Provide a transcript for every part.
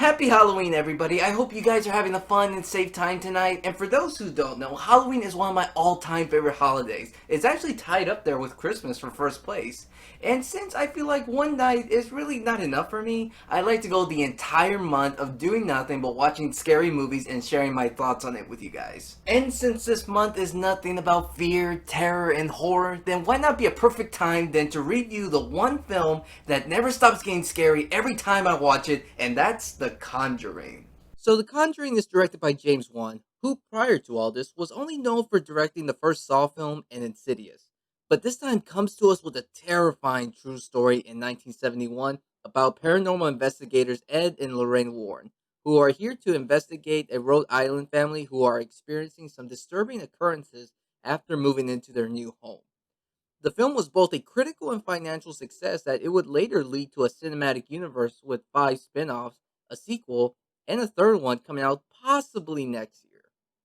Happy Halloween, everybody. I hope you guys are having a fun and safe time tonight. And for those who don't know, Halloween is one of my all-time favorite holidays. It's actually tied up there with Christmas for first place. And since I feel like one night is really not enough for me, I like to go the entire month of doing nothing but watching scary movies and sharing my thoughts on it with you guys. And since this month is nothing about fear, terror, and horror, then why not be a perfect time then to review the one film that never stops getting scary every time I watch it, and that's The Conjuring. So The Conjuring is directed by James Wan, who prior to all this was only known for directing the first Saw film and Insidious, but this time comes to us with a terrifying true story in 1971 about paranormal investigators Ed and Lorraine Warren, who are here to investigate a Rhode Island family who are experiencing some disturbing occurrences after moving into their new home. The film was both a critical and financial success that it would later lead to a cinematic universe with 5 spin-offs, a sequel, and a third one coming out possibly next year.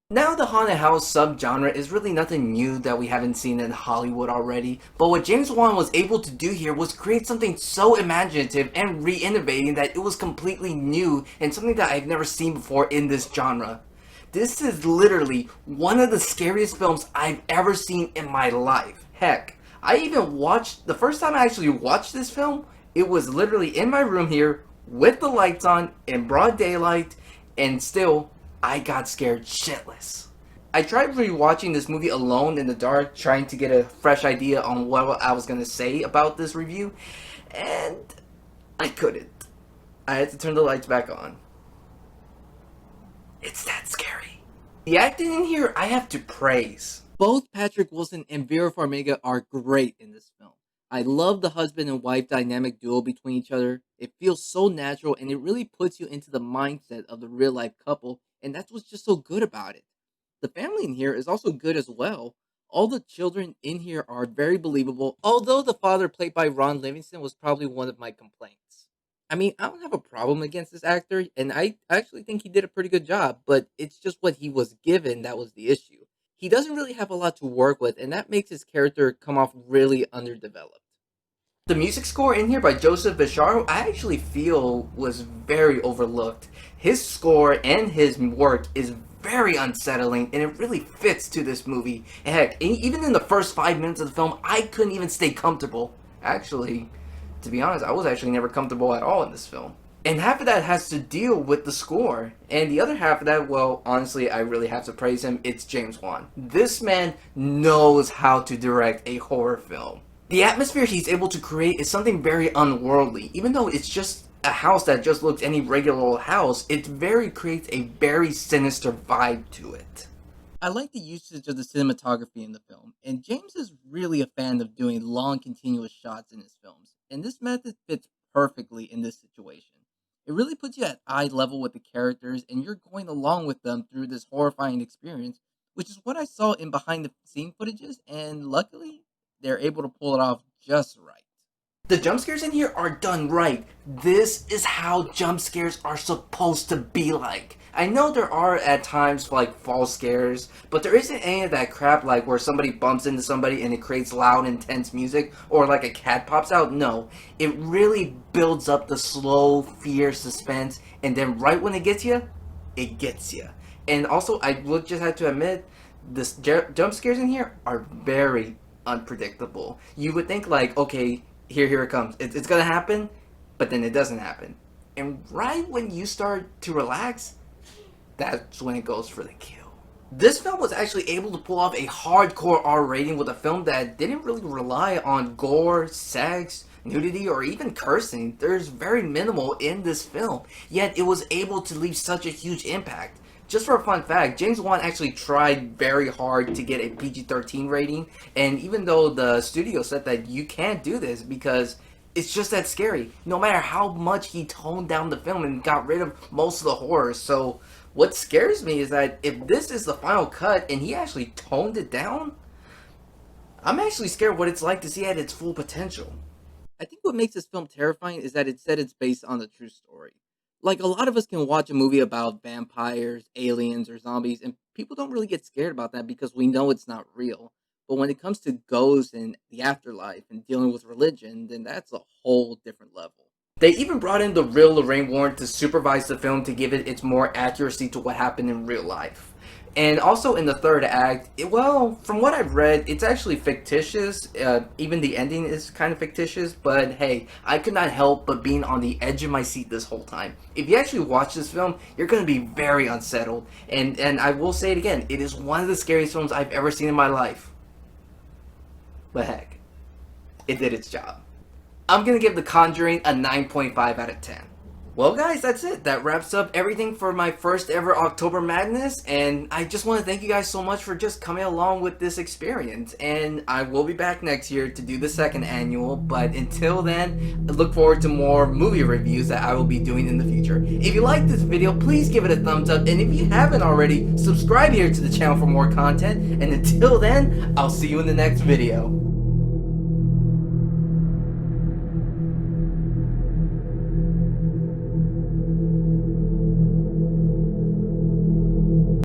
Now, the haunted house subgenre is really nothing new that we haven't seen in Hollywood already, but what James Wan was able to do here was create something so imaginative and re-innovating that it was completely new and something that I've never seen before in this genre. This is literally one of the scariest films I've ever seen in my life. Heck, I even watched, the first time I actually watched this film, it was literally in my room here with the lights on in broad daylight, and still, I got scared shitless. I tried rewatching this movie alone in the dark, trying to get a fresh idea on what I was going to say about this review, and I couldn't. I had to turn the lights back on. It's that scary. The acting in here, I have to praise. Both Patrick Wilson and Vera Farmiga are great in this film. I love the husband and wife dynamic duo between each other. It feels so natural and it really puts you into the mindset of the real life couple, and that's what's just so good about it. The family in here is also good as well. All the children in here are very believable, although the father, played by Ron Livingston, was probably one of my complaints. I mean, I don't have a problem against this actor, and I actually think he did a pretty good job, but it's just what he was given that was the issue. He doesn't really have a lot to work with, and that makes his character come off really underdeveloped. The music score in here by Joseph Bisharo, I actually feel was very overlooked. His score and his work is very unsettling, and it really fits to this movie. Heck, even in the first 5 minutes of the film, I couldn't even stay comfortable. Actually, to be honest, I was actually never comfortable at all in this film. And half of that has to deal with the score. And the other half of that, well, honestly, I really have to praise him. It's James Wan. This man knows how to direct a horror film. The atmosphere he's able to create is something very unworldly. Even though it's just a house that just looks any regular old house, it creates a very sinister vibe to it. I like the usage of the cinematography in the film, and James is really a fan of doing long, continuous shots in his films, and this method fits perfectly in this situation. It really puts you at eye level with the characters, and you're going along with them through this horrifying experience, which is what I saw in behind the scene footages, and luckily, they're able to pull it off just right. The jump scares in here are done right. This is how jump scares are supposed to be like. I know there are at times like false scares, but there isn't any of that crap like where somebody bumps into somebody and it creates loud, intense music, or like a cat pops out. No, it really builds up the slow fear, suspense, and then right when it gets you, it gets you. And also, I would just have to admit, jump scares in here are very unpredictable. You would think like, okay, here it comes. It's gonna happen, but then it doesn't happen. And right when you start to relax, that's when it goes for the kill. This film was actually able to pull off a hardcore R rating with a film that didn't really rely on gore, sex, nudity, or even cursing. There's very minimal in this film, yet it was able to leave such a huge impact. Just for a fun fact, James Wan actually tried very hard to get a PG-13 rating, and even though the studio said that you can't do this because it's just that scary, no matter how much he toned down the film and got rid of most of the horror. So what scares me is that if this is the final cut and he actually toned it down, I'm actually scared what it's like to see at its full potential. I think what makes this film terrifying is that it said it's based on a true story. Like, a lot of us can watch a movie about vampires, aliens, or zombies, and people don't really get scared about that because we know it's not real. But when it comes to ghosts and the afterlife and dealing with religion, then that's a whole different level. They even brought in the real Lorraine Warren to supervise the film to give it its more accuracy to what happened in real life. And also in the third act, well, from what I've read, it's actually fictitious. Even the ending is kind of fictitious, but hey, I could not help but being on the edge of my seat this whole time. If you actually watch this film, you're going to be very unsettled. And I will say it again, it is one of the scariest films I've ever seen in my life. But heck, it did its job. I'm going to give The Conjuring a 9.5 out of 10. Well guys, that's it. That wraps up everything for my first ever October Madness, and I just want to thank you guys so much for just coming along with this experience, and I will be back next year to do the second annual, but until then, I look forward to more movie reviews that I will be doing in the future. If you like this video, please give it a thumbs up, and if you haven't already, subscribe here to the channel for more content, and until then, I'll see you in the next video.